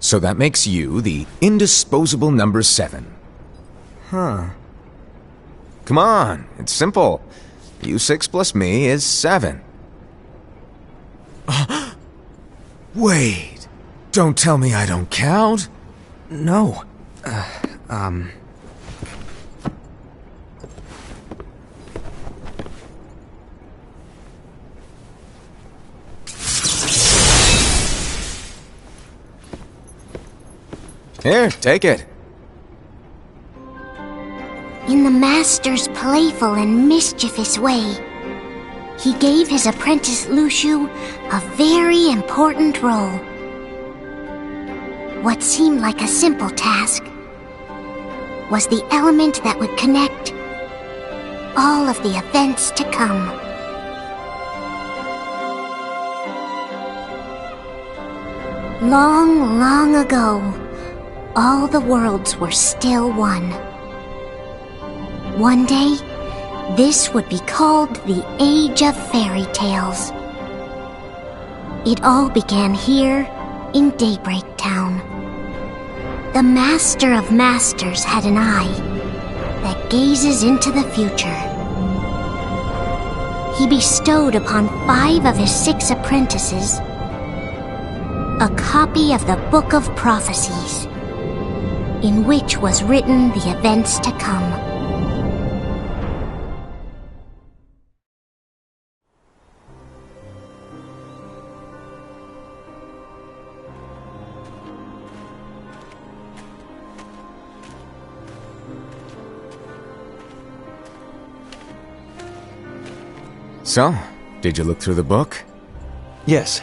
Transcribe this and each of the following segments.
So that makes you the indisposable number 7. Huh. Come on, it's simple. U6 plus me is 7. Wait, don't tell me I don't count? No. Here, take it. In the Master's playful and mischievous way, he gave his apprentice Luxu a very important role. What seemed like a simple task was the element that would connect all of the events to come. Long, long ago, all the worlds were still one. One day, this would be called the Age of Fairy Tales. It all began here in Daybreak Town. The Master of Masters had an eye that gazes into the future. He bestowed upon 5 of his 6 apprentices a copy of the Book of Prophecies, in which was written the events to come. So, did you look through the book? Yes.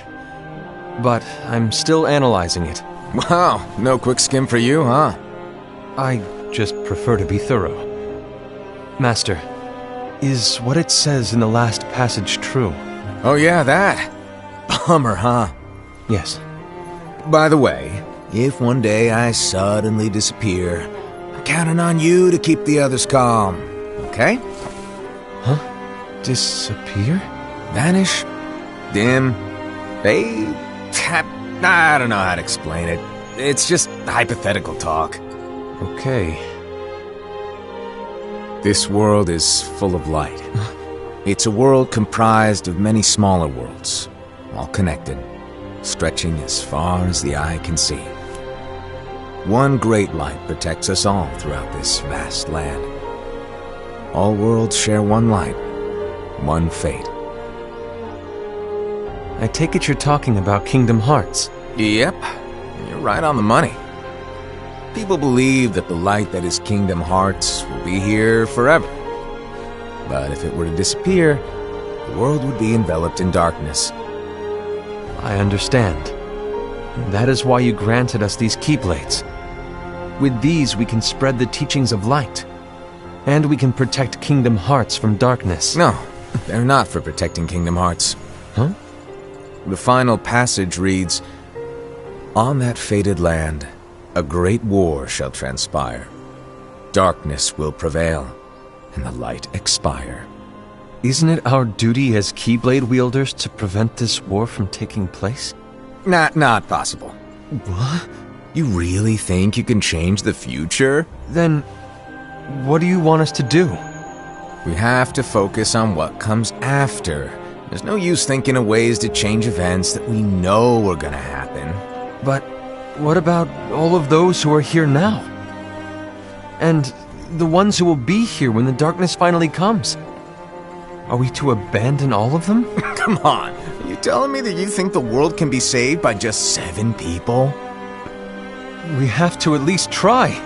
But I'm still analyzing it. Wow, no quick skim for you, huh? I just prefer to be thorough. Master, is what it says in the last passage true? Oh yeah, that. Bummer, huh? Yes. By the way, if one day I suddenly disappear, I'm counting on you to keep the others calm, okay? Huh? Disappear? Vanish? Dim? Fade? I don't know how to explain it. It's just hypothetical talk. Okay. This world is full of light. It's a world comprised of many smaller worlds, all connected, stretching as far as the eye can see. One great light protects us all throughout this vast land. All worlds share one light, one fate. I take it you're talking about Kingdom Hearts. Yep, you're right on the money. People believe that the light that is Kingdom Hearts will be here forever. But if it were to disappear, the world would be enveloped in darkness. I understand. That is why you granted us these Keyblades. With these, we can spread the teachings of light. And we can protect Kingdom Hearts from darkness. No, they're not for protecting Kingdom Hearts. Huh? The final passage reads, "On that fated land, a great war shall transpire. Darkness will prevail, and the light expire." Isn't it our duty as Keyblade wielders to prevent this war from taking place? Not possible. What? You really think you can change the future? Then, what do you want us to do? We have to focus on what comes after. There's no use thinking of ways to change events that we know are gonna happen. But what about all of those who are here now? And the ones who will be here when the darkness finally comes? Are we to abandon all of them? Come on, are you telling me that you think the world can be saved by just 7 people? We have to at least try.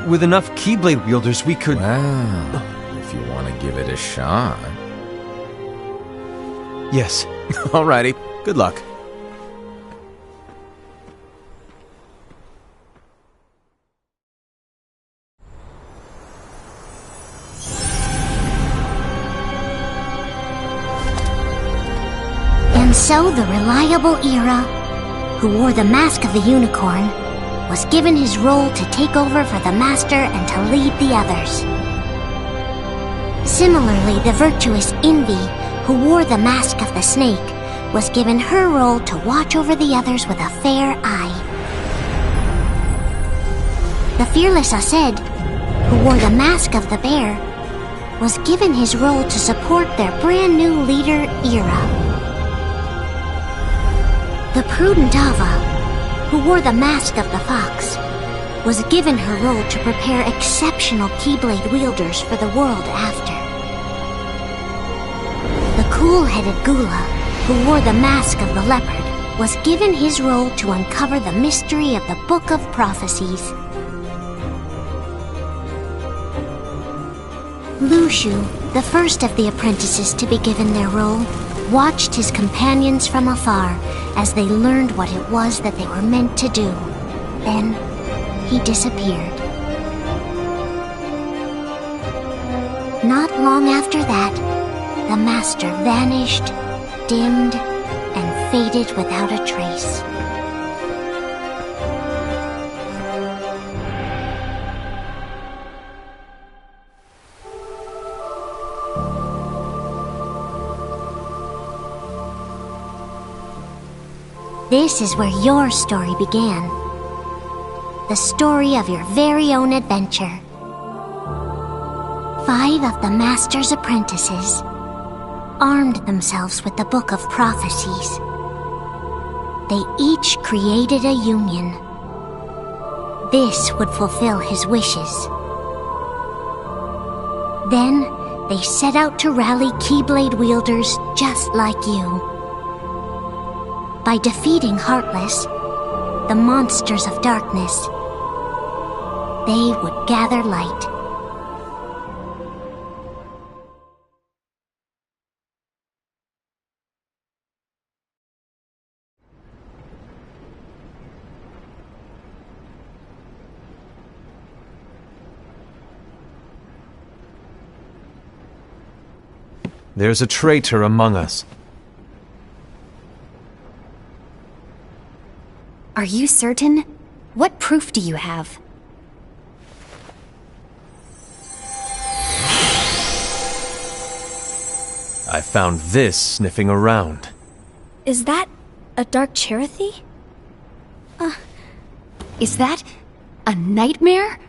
With enough Keyblade wielders, we could... Well, if you want to give it a shot. Yes. Alrighty, good luck. And so the reliable Era, who wore the mask of the unicorn, was given his role to take over for the Master and to lead the others. Similarly, the virtuous Envy, who wore the mask of the snake, was given her role to watch over the others with a fair eye. The fearless Aced, who wore the mask of the bear, was given his role to support their brand new leader, Ira. The prudent Ava, who wore the mask of the fox, was given her role to prepare exceptional Keyblade wielders for the world after. The cool-headed Gula, who wore the mask of the leopard, was given his role to uncover the mystery of the Book of Prophecies. Lushu, the first of the apprentices to be given their role, watched his companions from afar as they learned what it was that they were meant to do. Then, he disappeared. Not long after that, the master vanished, dimmed, and faded without a trace. This is where your story began. The story of your very own adventure. 5 of the Master's apprentices armed themselves with the Book of Prophecies. They each created a union. This would fulfill his wishes. Then, they set out to rally Keyblade wielders just like you. By defeating Heartless, the monsters of darkness, they would gather light. There's a traitor among us. Are you certain? What proof do you have? I found this sniffing around. Is that a Dark Chirithy? Is that a nightmare?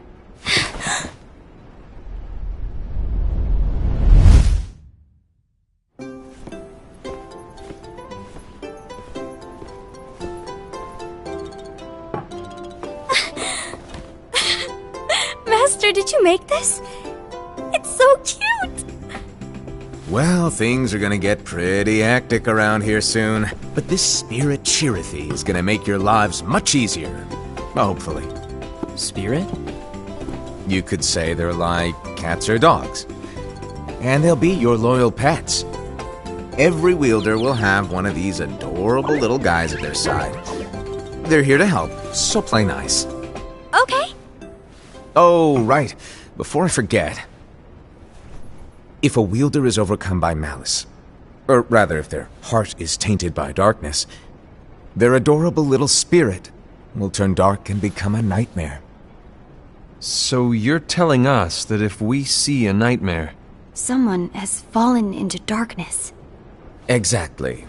Master, did you make this? It's so cute! Well, things are gonna get pretty hectic around here soon. But this Spirit Chirithy is gonna make your lives much easier. Hopefully. Spirit? You could say they're like cats or dogs. And they'll be your loyal pets. Every wielder will have one of these adorable little guys at their side. They're here to help, so play nice. Okay. Oh, right. Before I forget. If a wielder is overcome by malice, or rather if their heart is tainted by darkness, their adorable little spirit will turn dark and become a nightmare. So you're telling us that if we see a nightmare... Someone has fallen into darkness. Exactly.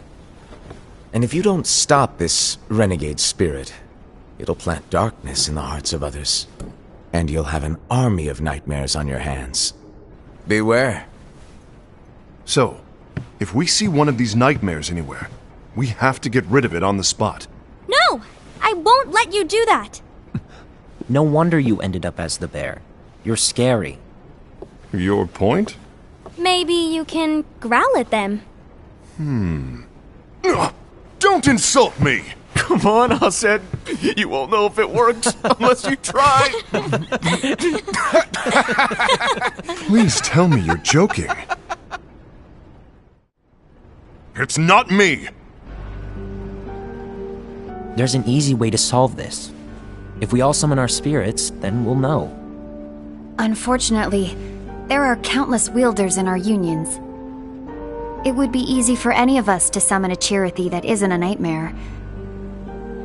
And if you don't stop this renegade spirit, it'll plant darkness in the hearts of others. And you'll have an army of nightmares on your hands. Beware. So, if we see one of these nightmares anywhere, we have to get rid of it on the spot. No! I won't let you do that! No wonder you ended up as the bear. You're scary. Your point? Maybe you can growl at them. Ugh, don't insult me! Come on, Aced. You won't know if it works unless you try. Please tell me you're joking. It's not me! There's an easy way to solve this. If we all summon our spirits, then we'll know. Unfortunately, there are countless wielders in our unions. It would be easy for any of us to summon a Chirithy that isn't a nightmare.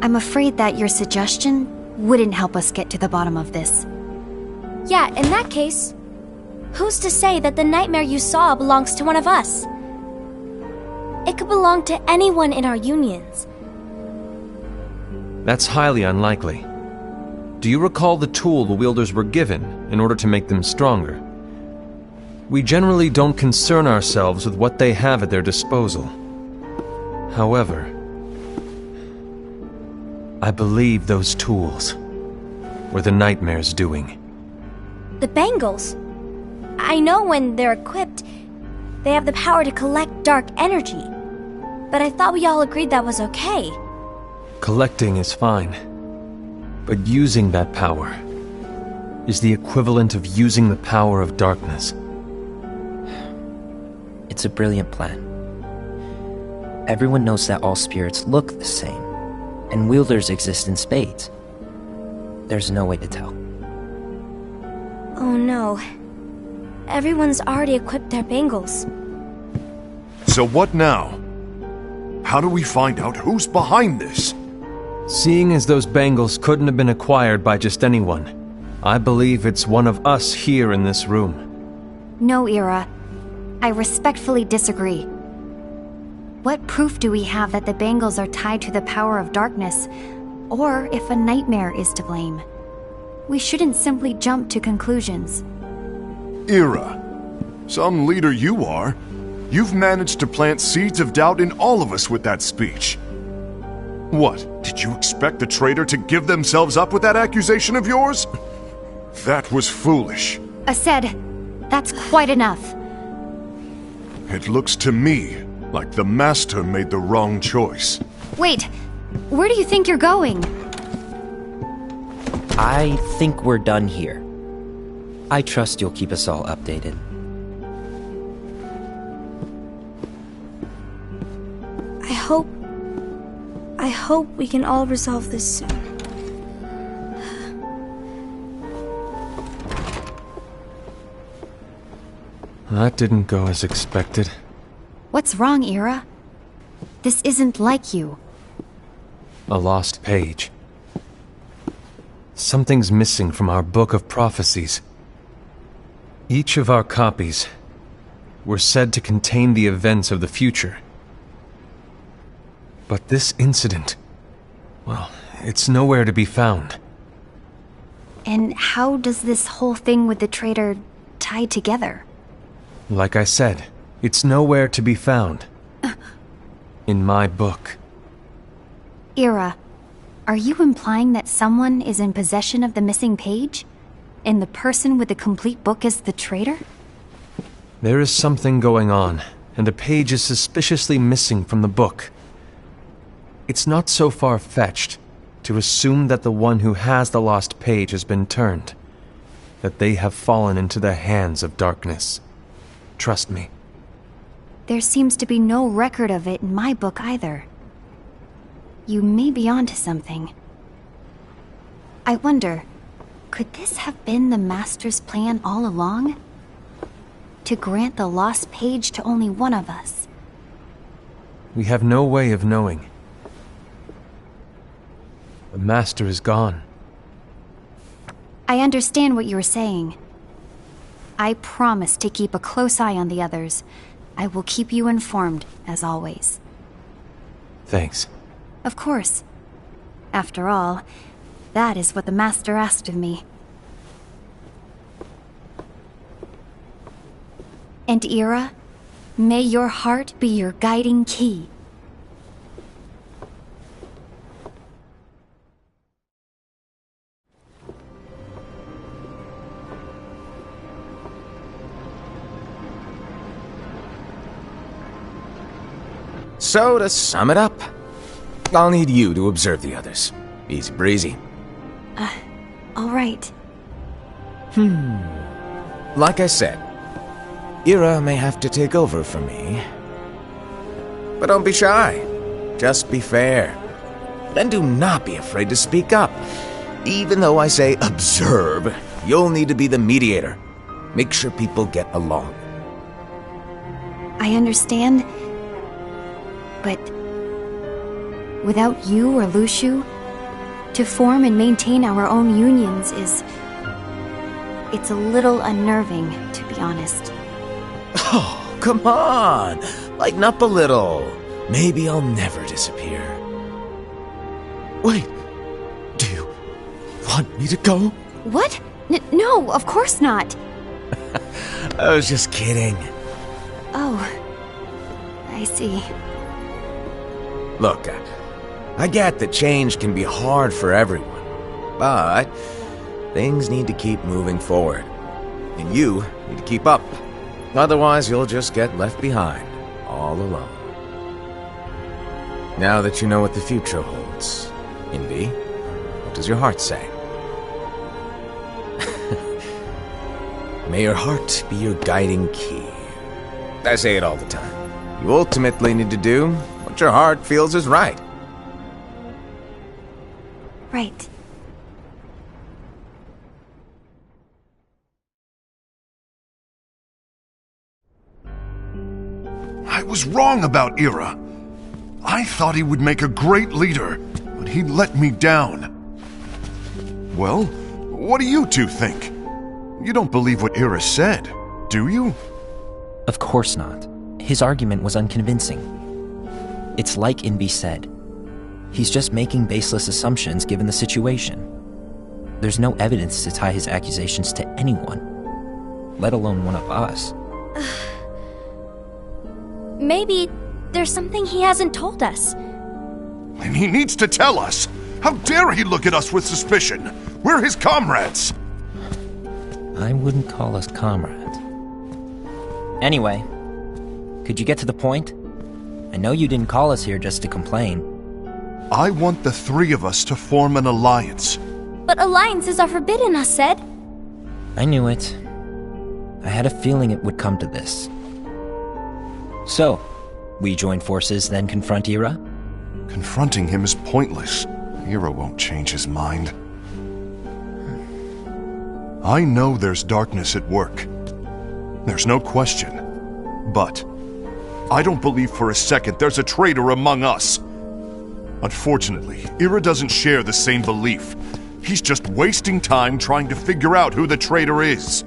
I'm afraid that your suggestion wouldn't help us get to the bottom of this. Yeah, in that case, who's to say that the nightmare you saw belongs to one of us? It could belong to anyone in our unions. That's highly unlikely. Do you recall the tool the wielders were given in order to make them stronger? We generally don't concern ourselves with what they have at their disposal. However, I believe those tools were the Nightmare's doing. The bangles. I know when they're equipped, they have the power to collect dark energy. But I thought we all agreed that was okay. Collecting is fine, but using that power is the equivalent of using the power of darkness. It's a brilliant plan. Everyone knows that all spirits look the same, and wielders exist in spades. There's no way to tell. Oh no. Everyone's already equipped their bangles. So what now? How do we find out who's behind this? Seeing as those bangles couldn't have been acquired by just anyone, I believe it's one of us here in this room. No, Ira. I respectfully disagree. What proof do we have that the bangles are tied to the power of darkness, or if a nightmare is to blame? We shouldn't simply jump to conclusions. Ira, some leader you are. You've managed to plant seeds of doubt in all of us with that speech. What, did you expect the traitor to give themselves up with that accusation of yours? That was foolish. Aced, that's quite enough. It looks to me like the Master made the wrong choice. Wait, where do you think you're going? I think we're done here. I trust you'll keep us all updated. I hope we can all resolve this soon. That didn't go as expected. What's wrong, Ira? This isn't like you. A lost page. Something's missing from our book of prophecies. Each of our copies were said to contain the events of the future. But this incident, well, it's nowhere to be found. And how does this whole thing with the traitor tie together? Like I said, it's nowhere to be found. In my book. Ira, are you implying that someone is in possession of the missing page? And the person with the complete book is the traitor? There is something going on, and the page is suspiciously missing from the book. It's not so far-fetched to assume that the one who has the lost page has been turned, that they have fallen into the hands of darkness. Trust me. There seems to be no record of it in my book either. You may be onto something. I wonder, could this have been the Master's plan all along? To grant the lost page to only one of us? We have no way of knowing. The Master is gone. I understand what you're saying. I promise to keep a close eye on the others. I will keep you informed, as always. Thanks. Of course. After all, that is what the Master asked of me. And Ira, may your heart be your guiding key. So, to sum it up, I'll need you to observe the others. Easy breezy. All right. Like I said, Ira may have to take over for me. But don't be shy. Just be fair. And do not be afraid to speak up. Even though I say observe, you'll need to be the mediator. Make sure people get along. I understand. But without you or Luxu, to form and maintain our own unions it's a little unnerving, to be honest. Oh, come on! Lighten up a little. Maybe I'll never disappear. Wait, do you... want me to go? What? No, of course not. I was just kidding. Oh, I see. Look, I get that change can be hard for everyone, but things need to keep moving forward. And you need to keep up. Otherwise, you'll just get left behind, all alone. Now that you know what the future holds, Envy, what does your heart say? May your heart be your guiding key. I say it all the time. You ultimately need to do what your heart feels is right. Right. I was wrong about Ira. I thought he would make a great leader, but he let me down. Well, what do you two think? You don't believe what Ira said, do you? Of course not. His argument was unconvincing. It's like Invi said. He's just making baseless assumptions given the situation. There's no evidence to tie his accusations to anyone, let alone one of us. Maybe there's something he hasn't told us. And he needs to tell us. How dare he look at us with suspicion? We're his comrades. I wouldn't call us comrades. Anyway, could you get to the point? I know you didn't call us here just to complain. I want the three of us to form an alliance. But alliances are forbidden, us said. I knew it. I had a feeling it would come to this. So, we join forces, then confront Ira? Confronting him is pointless. Ira won't change his mind. I know there's darkness at work. There's no question. But I don't believe for a second there's a traitor among us. Unfortunately, Ira doesn't share the same belief. He's just wasting time trying to figure out who the traitor is.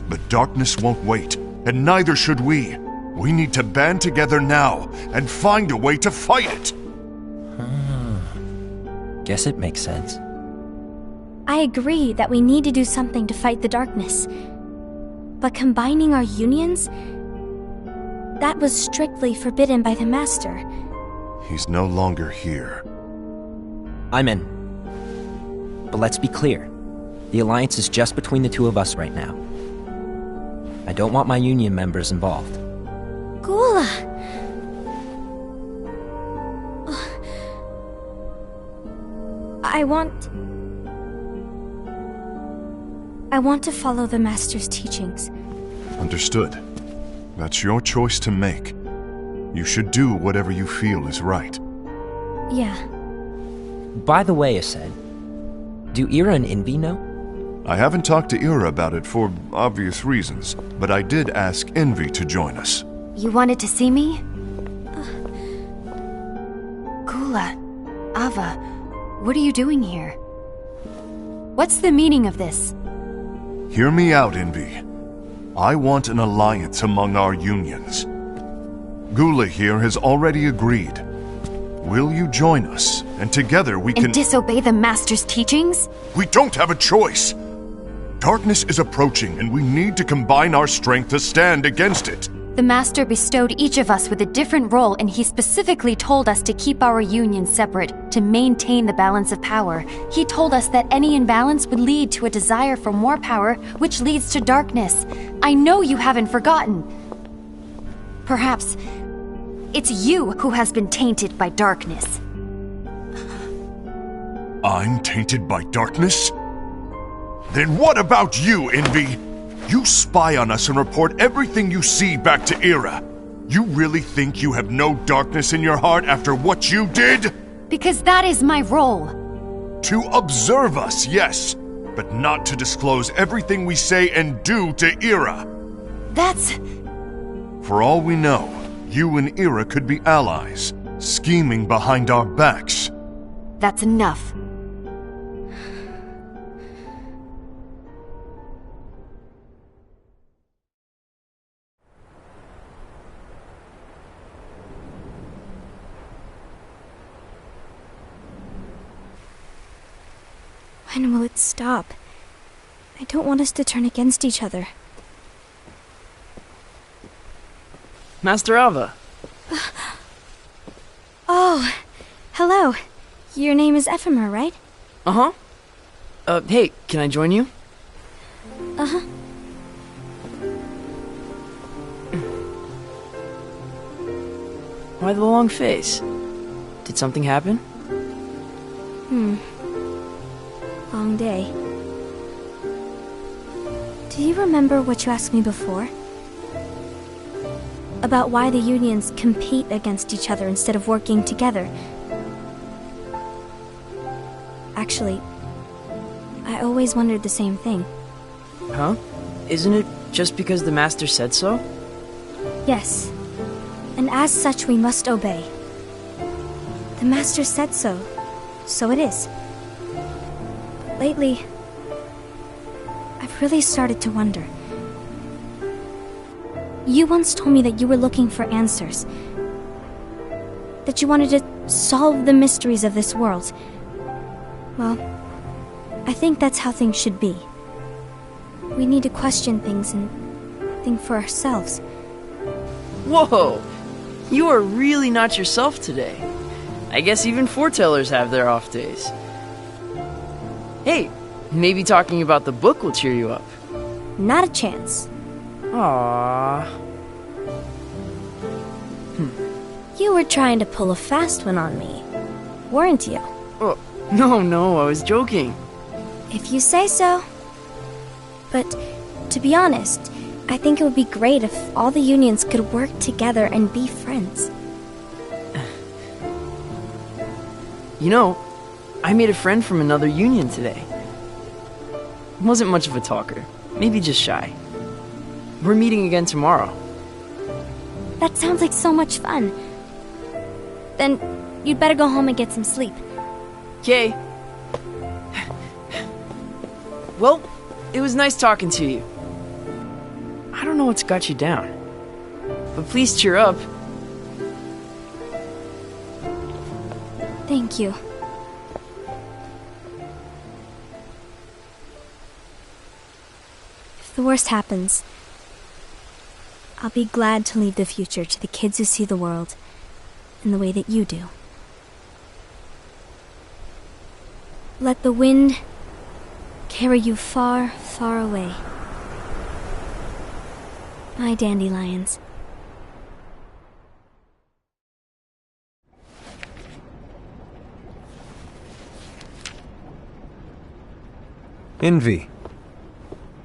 But darkness won't wait, and neither should we. We need to band together now and find a way to fight it. Guess it makes sense. I agree that we need to do something to fight the darkness. But combining our unions? That was strictly forbidden by the Master. He's no longer here. I'm in. But let's be clear. The alliance is just between the two of us right now. I don't want my union members involved. Gula! I want to follow the Master's teachings. Understood. That's your choice to make. You should do whatever you feel is right. Yeah. By the way, Aced, do Ira and Invi know? I haven't talked to Ira about it for obvious reasons, but I did ask Envy to join us. You wanted to see me? Gula, Ava, what are you doing here? What's the meaning of this? Hear me out, Envy. I want an alliance among our unions. Gula here has already agreed. Will you join us, and together we can— And disobey the Master's teachings? We don't have a choice! Darkness is approaching, and we need to combine our strength to stand against it. The Master bestowed each of us with a different role, and he specifically told us to keep our union separate, to maintain the balance of power. He told us that any imbalance would lead to a desire for more power, which leads to darkness. I know you haven't forgotten. Perhaps it's you who has been tainted by darkness. I'm tainted by darkness? Then what about you, Envy? You spy on us and report everything you see back to Ira. You really think you have no darkness in your heart after what you did? Because that is my role. To observe us, yes, but not to disclose everything we say and do to Ira. That's... For all we know, you and Ira could be allies, scheming behind our backs. That's enough. When will it stop? I don't want us to turn against each other. Master Alva. Oh, hello. Your name is Ephemer, right? Uh-huh. Hey, can I join you? Uh-huh. Why the long face? Did something happen? Long day. Do you remember what you asked me before? About why the unions compete against each other instead of working together. Actually, I always wondered the same thing. Huh? Isn't it just because the Master said so? Yes. And as such, we must obey. The Master said so, so it is. But lately, I've really started to wonder. You once told me that you were looking for answers. That you wanted to solve the mysteries of this world. Well, I think that's how things should be. We need to question things and think for ourselves. Whoa! You are really not yourself today. I guess even foretellers have their off days. Hey, maybe talking about the book will cheer you up. Not a chance. Aww. You were trying to pull a fast one on me, weren't you? Oh, no, I was joking. If you say so. But, to be honest, I think it would be great if all the unions could work together and be friends. You know, I made a friend from another union today. Wasn't much of a talker, maybe just shy. We're meeting again tomorrow. That sounds like so much fun. Then, you'd better go home and get some sleep. Okay. Well, it was nice talking to you. I don't know what's got you down, but please cheer up. Thank you. If the worst happens, I'll be glad to leave the future to the kids who see the world in the way that you do. Let the wind carry you far, far away. My dandelions. Envy,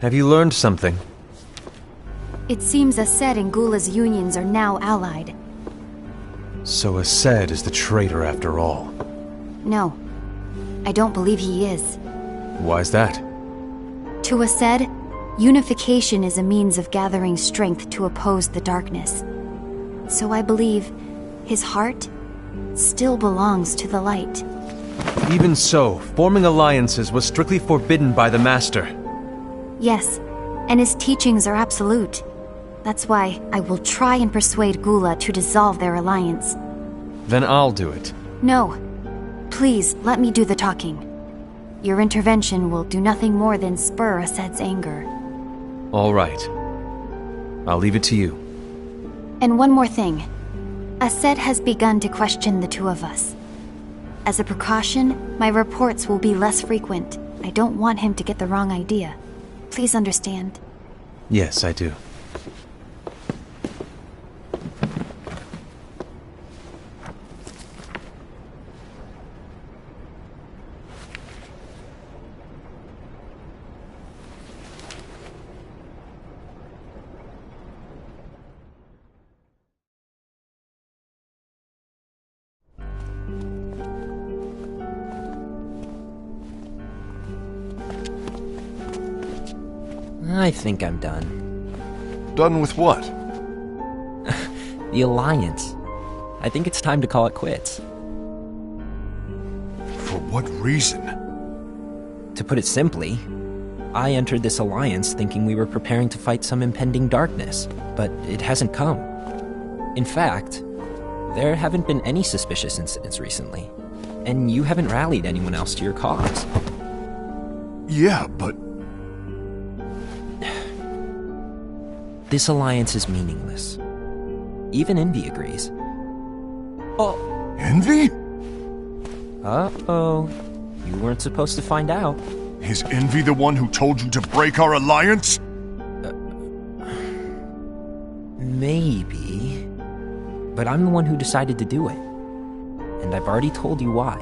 have you learned something? It seems Aced and Gula's unions are now allied. So Aced is the traitor after all. No, I don't believe he is. Why's that? To Aced, unification is a means of gathering strength to oppose the darkness. So I believe his heart still belongs to the light. Even so, forming alliances was strictly forbidden by the Master. Yes, and his teachings are absolute. That's why I will try and persuade Gula to dissolve their alliance. Then I'll do it. No. Please, let me do the talking. Your intervention will do nothing more than spur Aced's anger. All right. I'll leave it to you. And one more thing. Aced has begun to question the two of us. As a precaution, my reports will be less frequent. I don't want him to get the wrong idea. Please understand. Yes, I do. I think I'm done. Done with what? The Alliance. I think it's time to call it quits. For what reason? To put it simply, I entered this alliance thinking we were preparing to fight some impending darkness, but it hasn't come. In fact, there haven't been any suspicious incidents recently, and you haven't rallied anyone else to your cause. Yeah, but... This alliance is meaningless. Even Envy agrees. Oh. Envy? Uh-oh. You weren't supposed to find out. Is Envy the one who told you to break our alliance? Maybe. But I'm the one who decided to do it. And I've already told you why.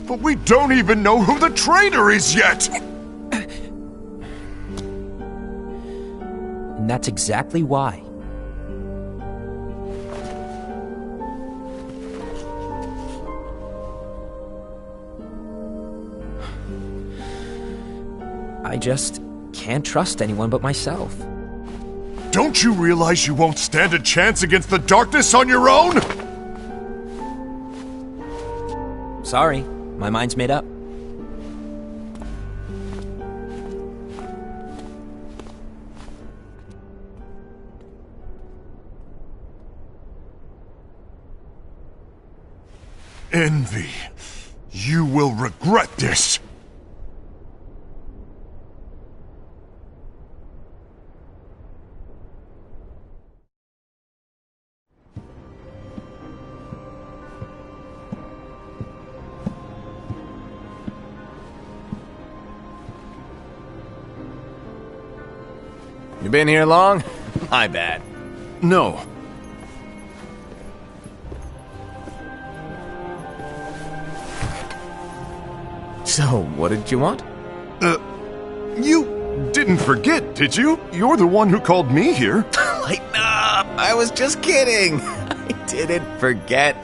But we don't even know who the traitor is yet! And that's exactly why. I just can't trust anyone but myself. Don't you realize you won't stand a chance against the darkness on your own? Sorry, my mind's made up. Envy, you will regret this. You been here long? My bad. No. So, what did you want? You didn't forget, did you? You're the one who called me here. Lighten up! I was just kidding. I didn't forget.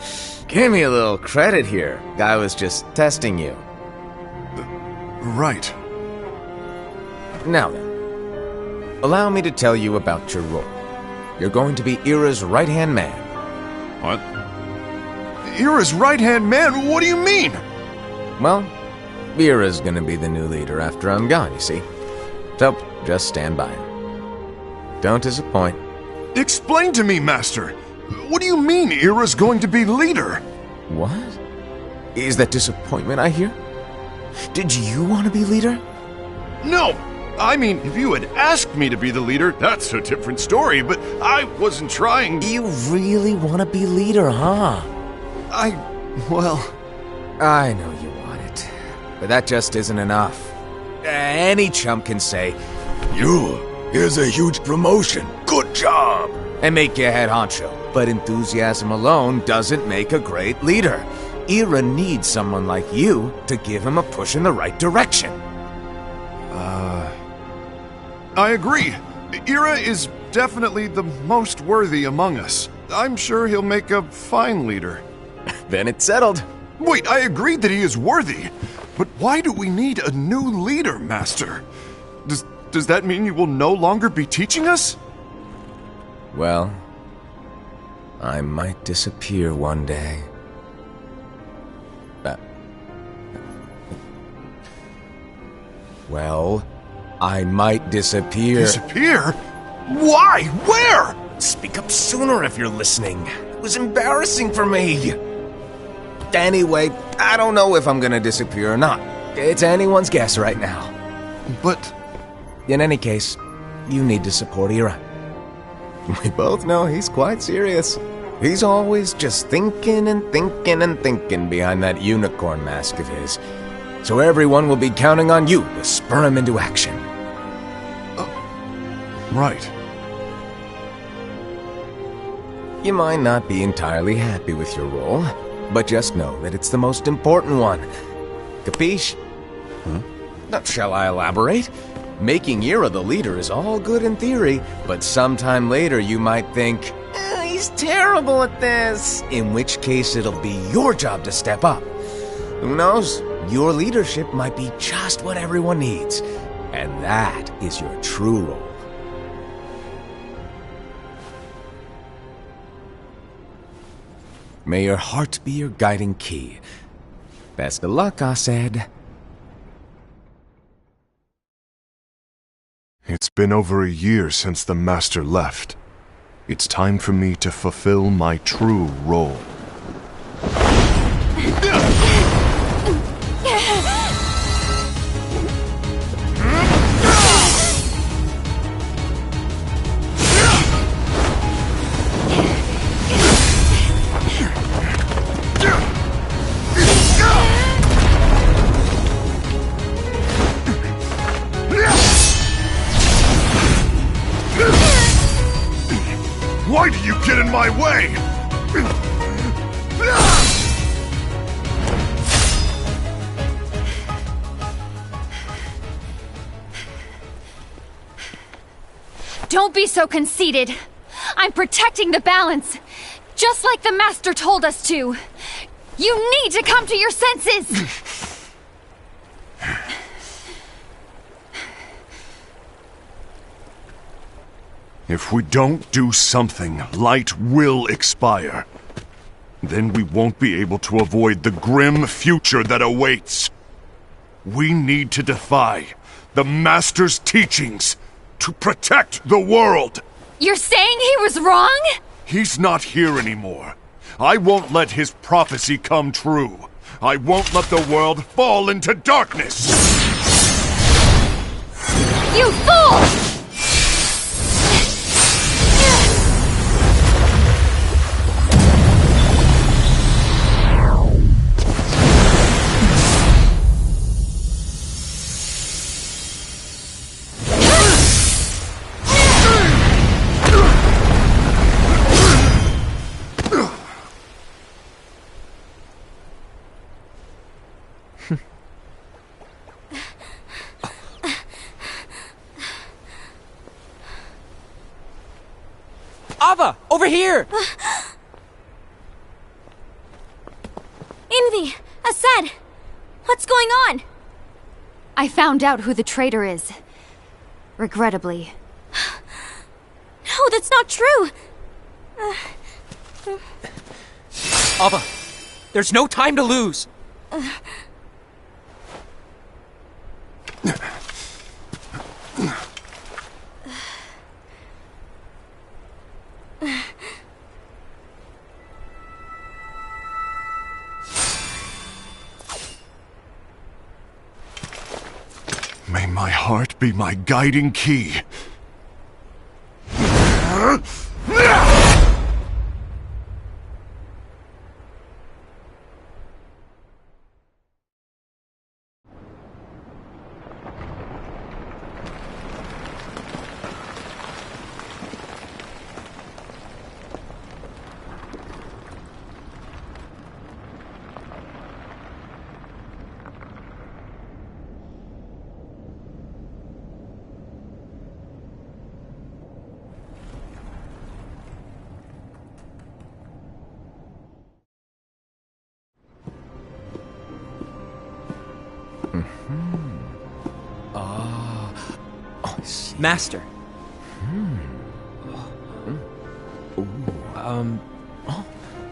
Give me a little credit here. I was just testing you. Right. Now then, allow me to tell you about your role. You're going to be Ira's right-hand man. What? Ira's right-hand man? What do you mean? Well, Ira's gonna be the new leader after I'm gone, you see. So, just stand by her. Don't disappoint. Explain to me, Master. What do you mean Ira's going to be leader? What? Is that disappointment I hear? Did you want to be leader? No! I mean, if you had asked me to be the leader, that's a different story, but I wasn't trying... You really want to be leader, huh? Well... I know you want it, but that just isn't enough. Any chump can say, here's a huge promotion, good job, and make you head honcho. But enthusiasm alone doesn't make a great leader. Ira needs someone like you to give him a push in the right direction. I agree. Ira is definitely the most worthy among us. I'm sure he'll make a fine leader. Then it's settled. Wait, I agreed that he is worthy. But why do we need a new leader, Master? Does that mean you will no longer be teaching us? Well, I might disappear one day. Well, I might disappear. Disappear? Why? Where? Speak up sooner if you're listening. It was embarrassing for me. Anyway, I don't know if I'm gonna disappear or not. It's anyone's guess right now. But... In any case, you need to support Ira. We both know he's quite serious. He's always just thinking and thinking and thinking behind that unicorn mask of his. So everyone will be counting on you to spur him into action. Right. You might not be entirely happy with your role, but just know that it's the most important one. Capiche? Shall I elaborate? Making Ira the leader is all good in theory, but sometime later you might think, he's terrible at this, in which case it'll be your job to step up. Who knows? Your leadership might be just what everyone needs, and that is your true role. May your heart be your guiding key. Best of luck, Asaid. It's been over a year since the Master left. It's time for me to fulfill my true role. Why do you get in my way? Don't be so conceited. I'm protecting the balance, just like the Master told us to. You need to come to your senses! If we don't do something, light will expire. Then we won't be able to avoid the grim future that awaits. We need to defy the Master's teachings to protect the world. You're saying he was wrong? He's not here anymore. I won't let his prophecy come true. I won't let the world fall into darkness. You fool! Ava! Over here! Envy! Aced! What's going on? I found out who the traitor is. Regrettably. No, that's not true! Ava! There's no time to lose! May my heart be my guiding key. Master.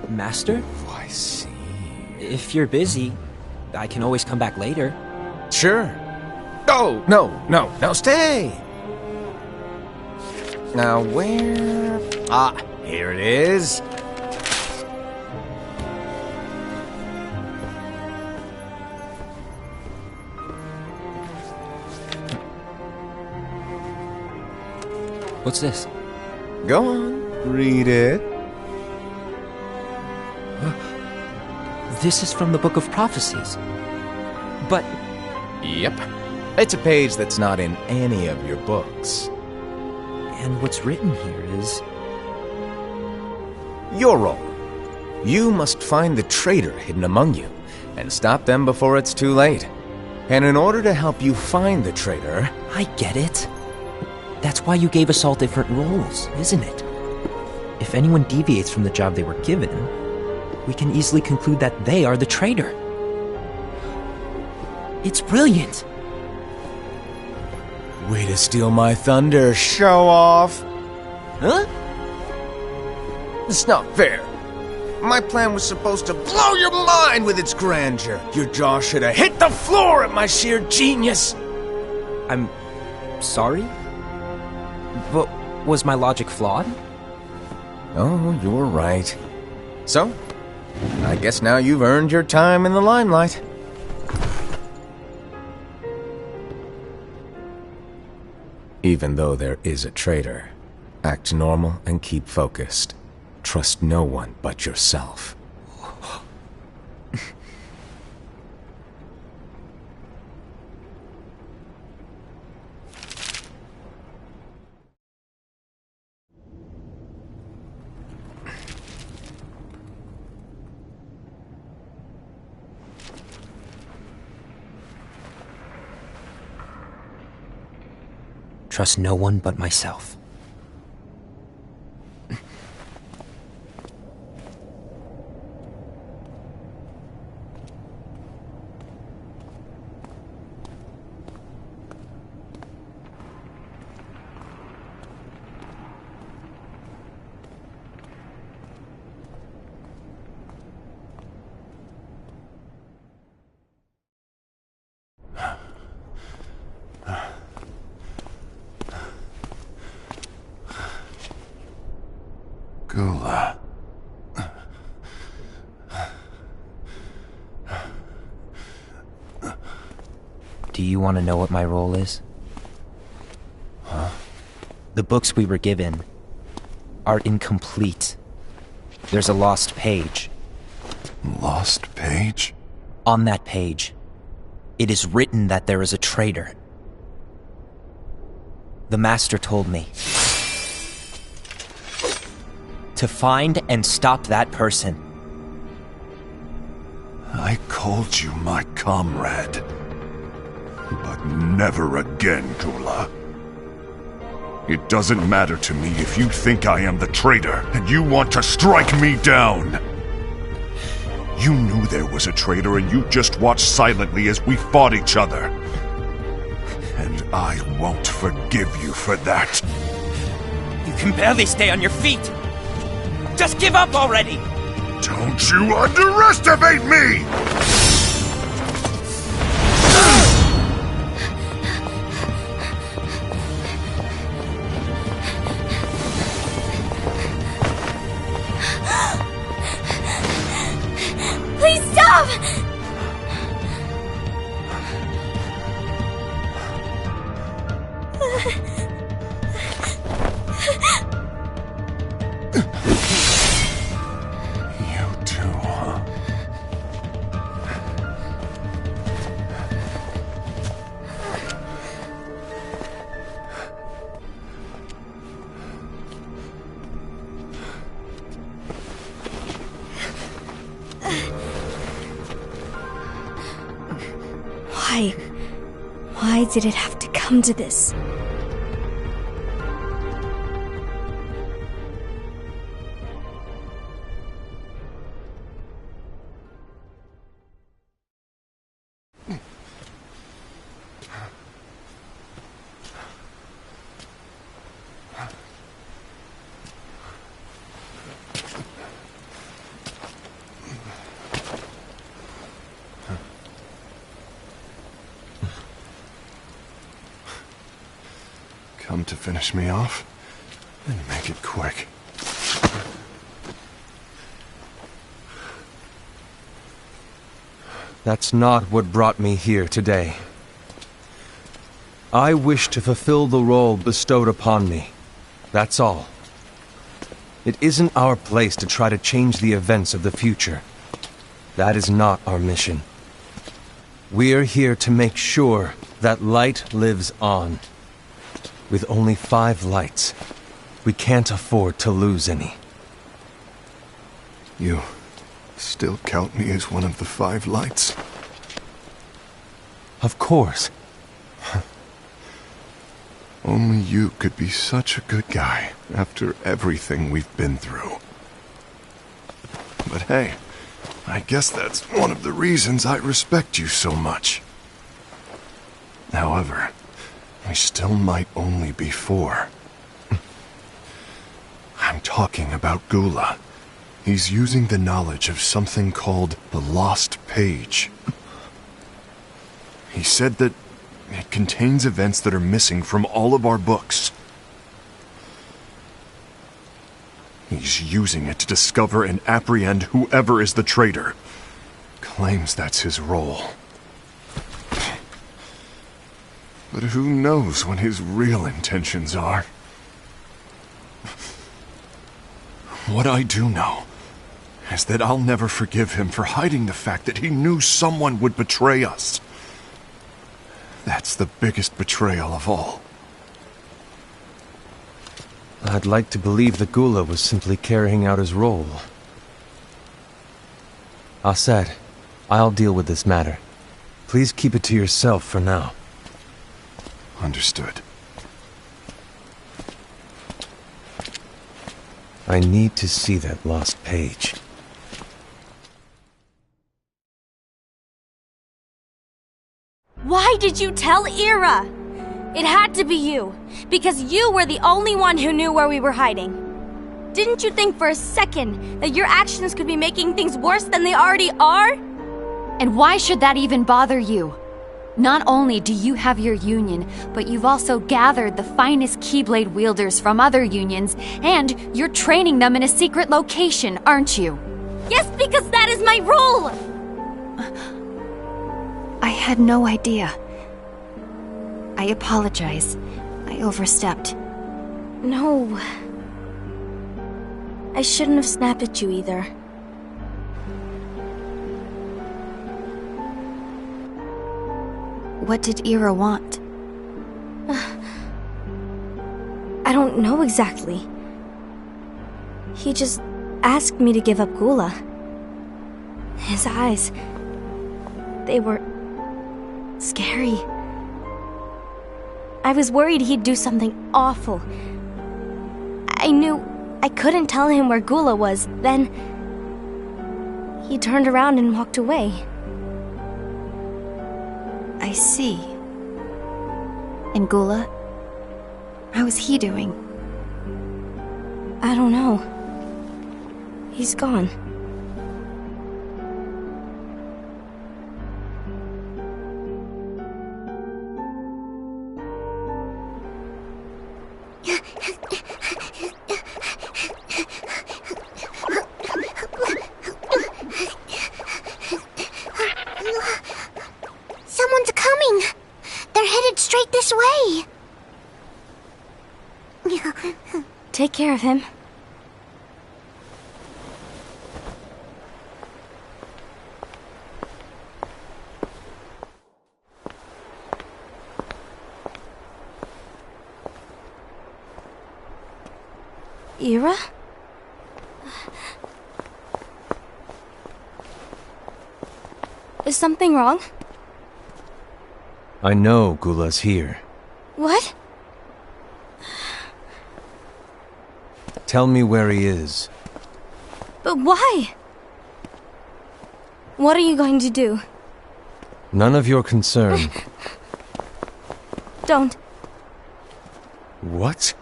Master? Oh, I see. If you're busy, I can always come back later. Sure. Oh, no, stay! Now, where... Ah, here it is. What's this? Go on, read it. This is from the Book of Prophecies. But... Yep. It's a page that's not in any of your books. And what's written here is... Your role. You must find the traitor hidden among you, and stop them before it's too late. And in order to help you find the traitor... I get it. That's why you gave us all different roles, isn't it? If anyone deviates from the job they were given, we can easily conclude that they are the traitor. It's brilliant! Way to steal my thunder, show off! Huh? It's not fair. My plan was supposed to blow your mind with its grandeur. Your jaw should have hit the floor at my sheer genius. I'm... sorry? But was my logic flawed? Oh, you're right. So, I guess now you've earned your time in the limelight. Even though there is a traitor, act normal and keep focused. Trust no one but yourself. trust no one but myself. Gula. Do you want to know what my role is? Huh? The books we were given are incomplete. There's a lost page. Lost page? On that page, it is written that there is a traitor. The Master told me to find and stop that person. I called you my comrade. But never again, Gula. It doesn't matter to me if you think I am the traitor and you want to strike me down. You knew there was a traitor and you just watched silently as we fought each other. And I won't forgive you for that. You can barely stay on your feet. Just give up already! Don't you underestimate me! Please stop! You too, huh? Why did it have to come to this? Come to finish me off? Then make it quick. That's not what brought me here today. I wish to fulfill the role bestowed upon me. That's all. It isn't our place to try to change the events of the future. That is not our mission. We're here to make sure that light lives on. With only 5 lights, we can't afford to lose any. You still count me as one of the 5 lights? Of course. Only you could be such a good guy after everything we've been through. But hey, I guess that's one of the reasons I respect you so much. However, we still might only be 4. I'm talking about Gula. He's using the knowledge of something called the Lost Page. He said that it contains events that are missing from all of our books. He's using it to discover and apprehend whoever is the traitor. Claims that's his role. But who knows what his real intentions are? What I do know is that I'll never forgive him for hiding the fact that he knew someone would betray us. That's the biggest betrayal of all. I'd like to believe that Gula was simply carrying out his role. Aset, I'll deal with this matter. Please keep it to yourself for now. Understood. I need to see that lost page. Why did you tell Ira? It had to be you, because you were the only one who knew where we were hiding. Didn't you think for a second that your actions could be making things worse than they already are? And why should that even bother you? Not only do you have your union, but you've also gathered the finest Keyblade wielders from other unions, and you're training them in a secret location, aren't you? Yes, because that is my role! I had no idea. I apologize. I overstepped. No. I shouldn't have snapped at you either. What did Ira want? I don't know exactly. He just asked me to give up Gula. His eyes, they were scary. I was worried he'd do something awful. I knew I couldn't tell him where Gula was. Then he turned around and walked away. I see. And Gula? How is he doing? I don't know. He's gone. Someone's coming! They're headed straight this way! Take care of him. Ira? Is something wrong? I know Gula's here. What? Tell me where he is. But why? What are you going to do? None of your concern. Don't. What?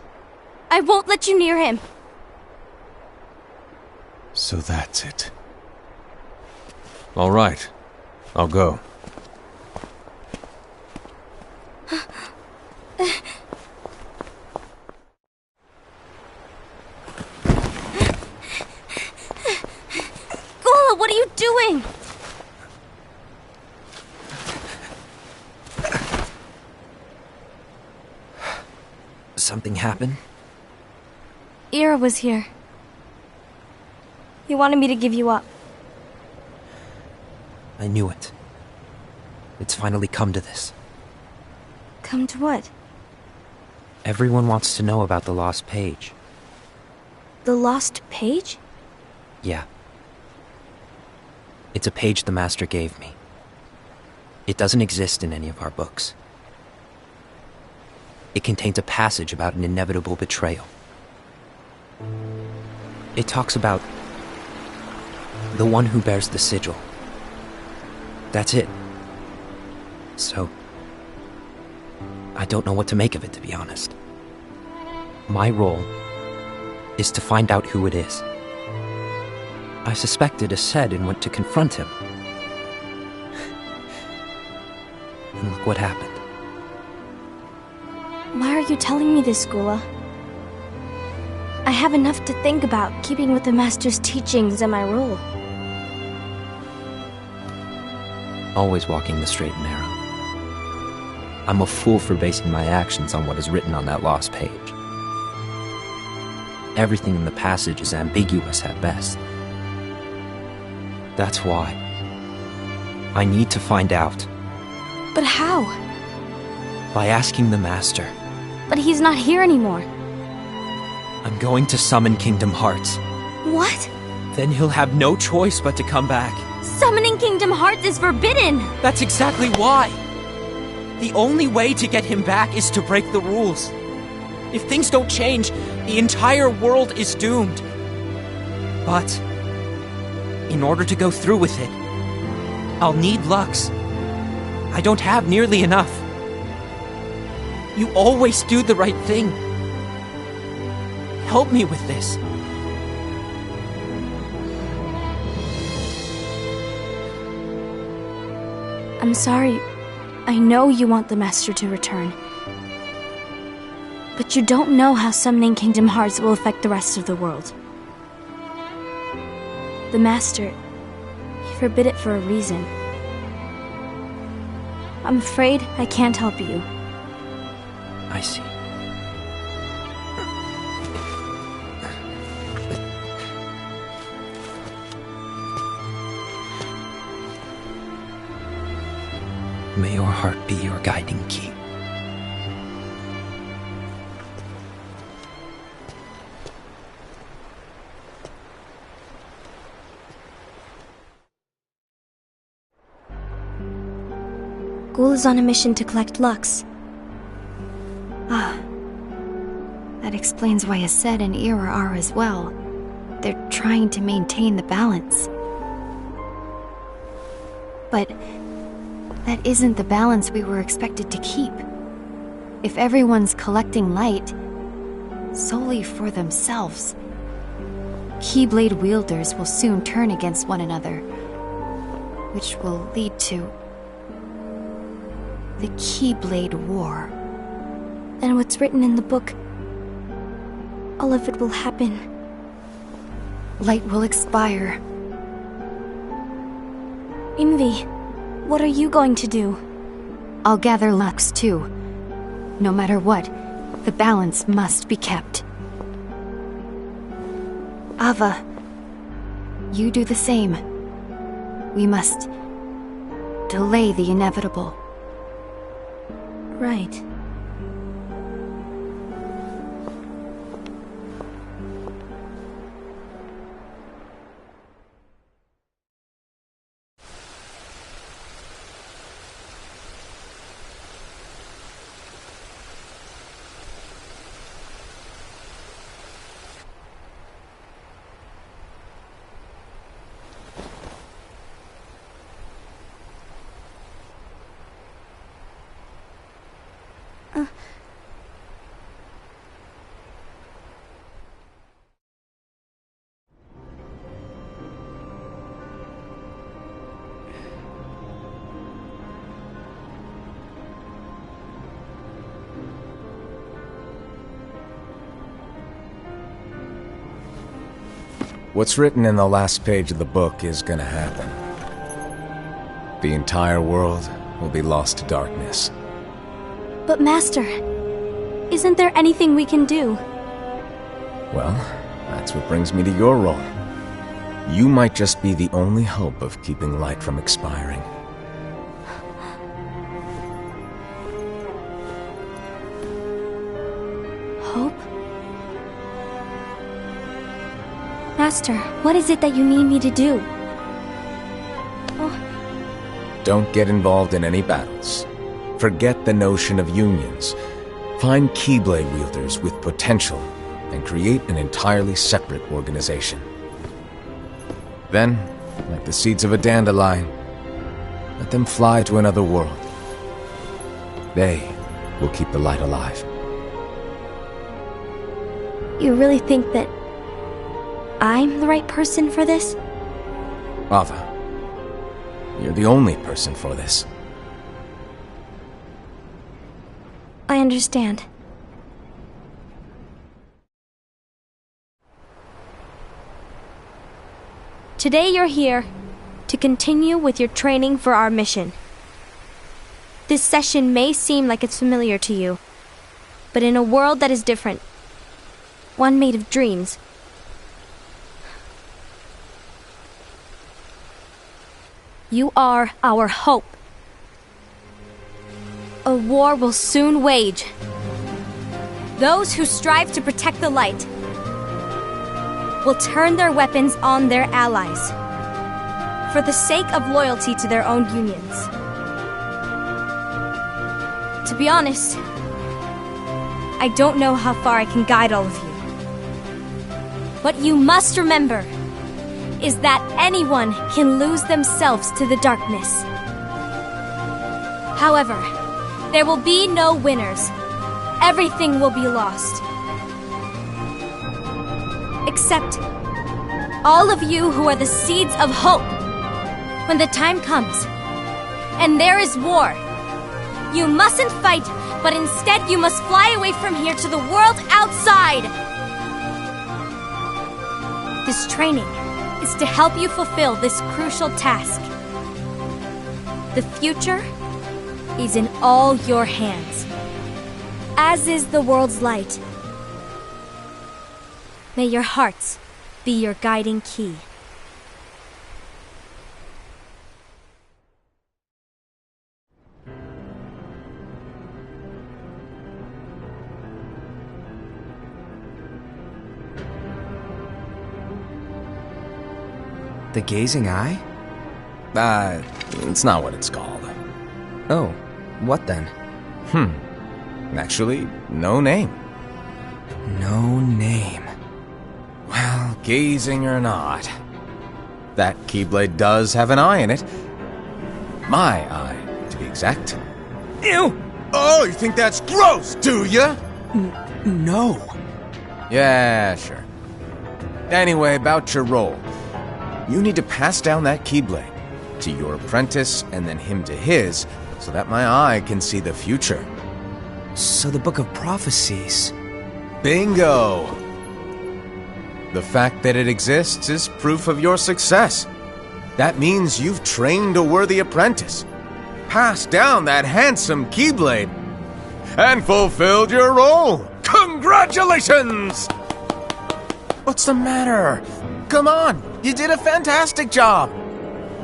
I won't let you near him. So that's it. All right. I'll go. Gula, what are you doing? Something happened? Ira was here. He wanted me to give you up. I knew it. It's finally come to this. Come to what? Everyone wants to know about the lost page. The lost page? Yeah. It's a page the Master gave me. It doesn't exist in any of our books. It contains a passage about an inevitable betrayal. It talks about the one who bears the sigil. That's it. So, I don't know what to make of it, to be honest. My role is to find out who it is. I suspected Aced and went to confront him. And look what happened. Why are you telling me this, Gula? I have enough to think about, keeping with the Master's teachings and my role. Always walking the straight and narrow. I'm a fool for basing my actions on what is written on that lost page. Everything in the passage is ambiguous at best. That's why I need to find out. But how? By asking the Master. But he's not here anymore. I'm going to summon Kingdom Hearts. What? Then he'll have no choice but to come back. Summoning Kingdom Hearts is forbidden! That's exactly why! The only way to get him back is to break the rules. If things don't change, the entire world is doomed. But in order to go through with it, I'll need Lux. I don't have nearly enough. You always do the right thing. Help me with this. I'm sorry. I know you want the Master to return. But you don't know how summoning Kingdom Hearts will affect the rest of the world. The Master, he forbid it for a reason. I'm afraid I can't help you. I see. May your heart be your guiding key. Ghoul is on a mission to collect Lux. That explains why Aced and Ira are as well. They're trying to maintain the balance. But that isn't the balance we were expected to keep. If everyone's collecting light solely for themselves, Keyblade wielders will soon turn against one another, which will lead to the Keyblade War. Then what's written in the book, all of it will happen. Light will expire. Envy, what are you going to do? I'll gather Lux too. No matter what, the balance must be kept. Ava, you do the same. We must delay the inevitable. Right. What's written in the last page of the book is gonna happen. The entire world will be lost to darkness. But Master, isn't there anything we can do? Well, that's what brings me to your role. You might just be the only hope of keeping light from expiring. Hope? Master, what is it that you need me to do? Don't get involved in any battles. Forget the notion of unions. Find Keyblade wielders with potential and create an entirely separate organization. Then, like the seeds of a dandelion, let them fly to another world. They will keep the light alive. You really think that I'm the right person for this? Ava, you're the only person for this. I understand. Today you're here to continue with your training for our mission. This session may seem like it's familiar to you, but in a world that is different, one made of dreams, you are our hope. A war will soon wage. Those who strive to protect the light will turn their weapons on their allies for the sake of loyalty to their own unions. To be honest, I don't know how far I can guide all of you. But you must remember, is that anyone can lose themselves to the darkness. However, there will be no winners. Everything will be lost. Except all of you who are the seeds of hope. When the time comes, and there is war, you mustn't fight, but instead you must fly away from here to the world outside. This training is to help you fulfill this crucial task. The future is in all your hands, as is the world's light. May your hearts be your guiding key. The Gazing Eye? It's not what it's called. Oh, what then? Actually, no name. No name. Well, gazing or not, that Keyblade does have an eye in it. My eye, to be exact. Ew! Oh, you think that's gross, do ya? No. Yeah, sure. Anyway, about your role. You need to pass down that Keyblade to your apprentice and then him to his, so that my eye can see the future. So the Book of Prophecies... Bingo! The fact that it exists is proof of your success. That means you've trained a worthy apprentice, passed down that handsome Keyblade, and fulfilled your role. Congratulations! What's the matter? Come on, you did a fantastic job.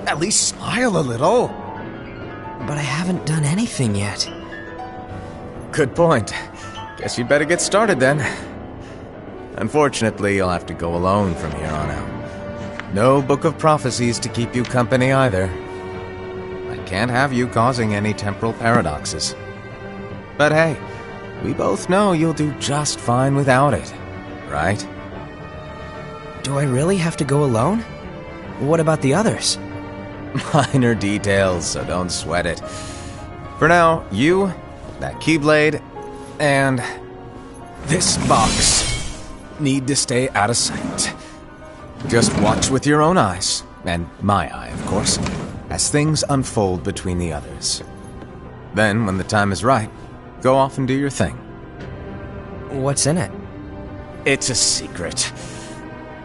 At least smile a little. But I haven't done anything yet. Good point. Guess you'd better get started then. Unfortunately, you'll have to go alone from here on out. No Book of Prophecies to keep you company either. I can't have you causing any temporal paradoxes. But hey, we both know you'll do just fine without it, right? Do I really have to go alone? What about the others? Minor details, so don't sweat it. For now, you, that Keyblade, and this box need to stay out of sight. Just watch with your own eyes, and my eye, of course, as things unfold between the others. Then, when the time is right, go off and do your thing. What's in it? It's a secret.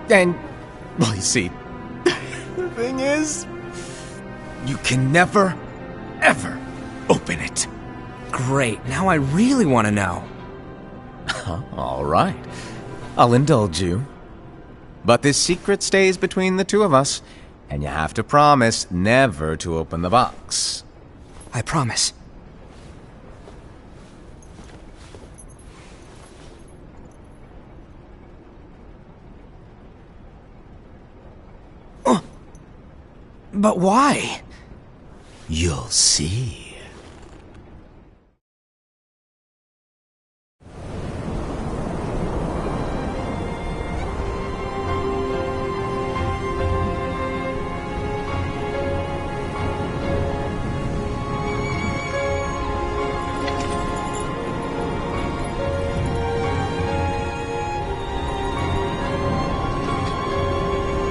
And, well, you see, the thing is, you can never, ever open it. Great, now I really want to know. All right. I'll indulge you. But this secret stays between the two of us, and you have to promise never to open the box. I promise. But why? You'll see.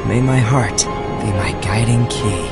May my heart be my guiding key.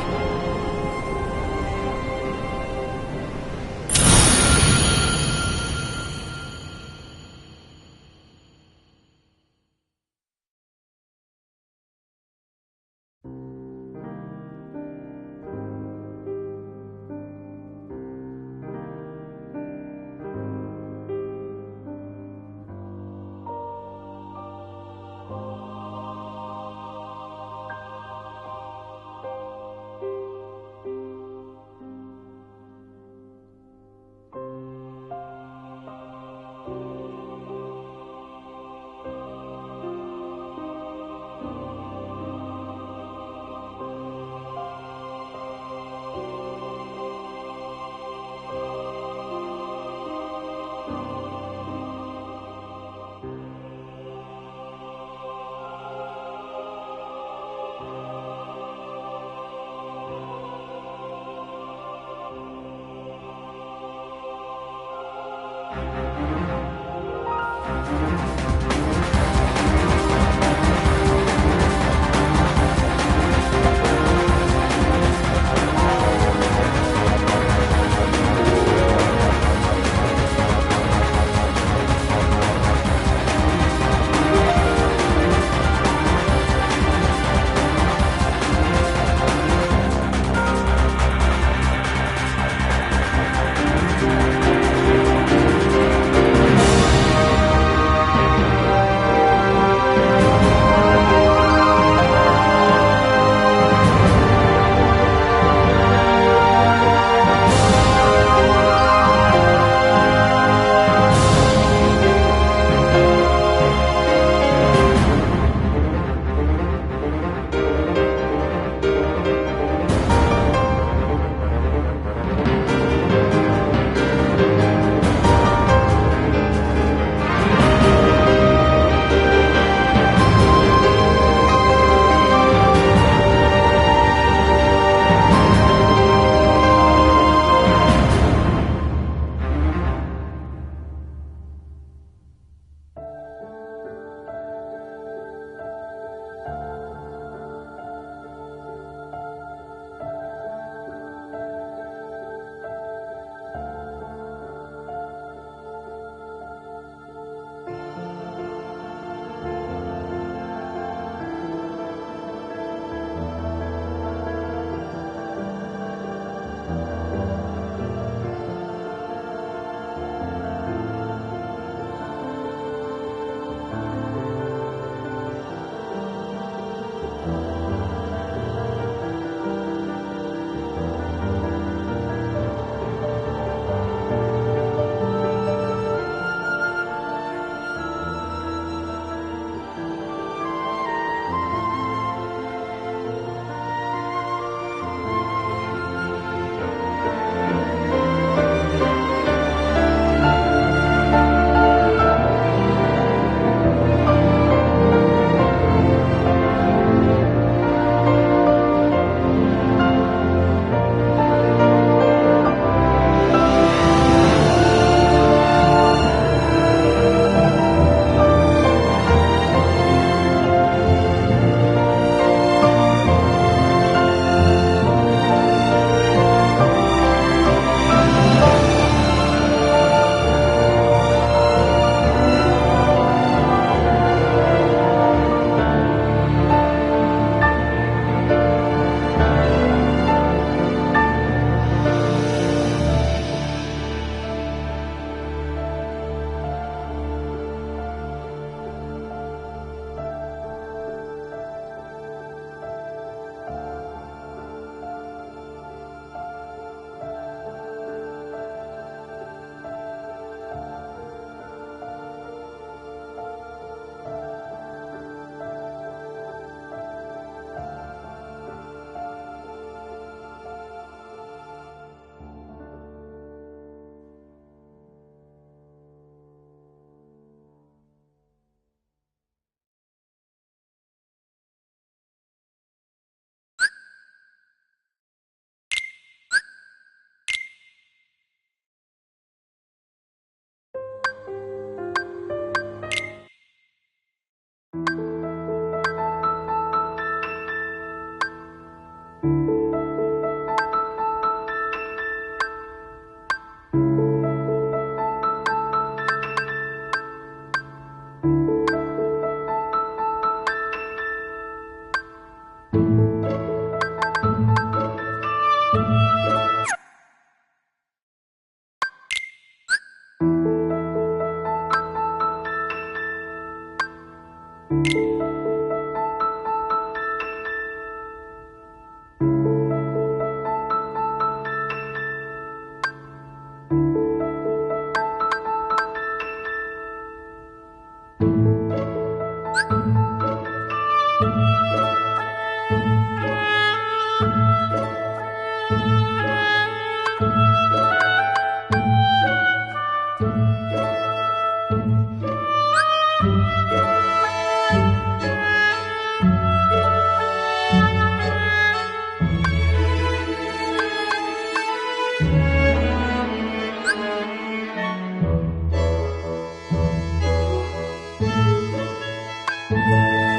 Bye.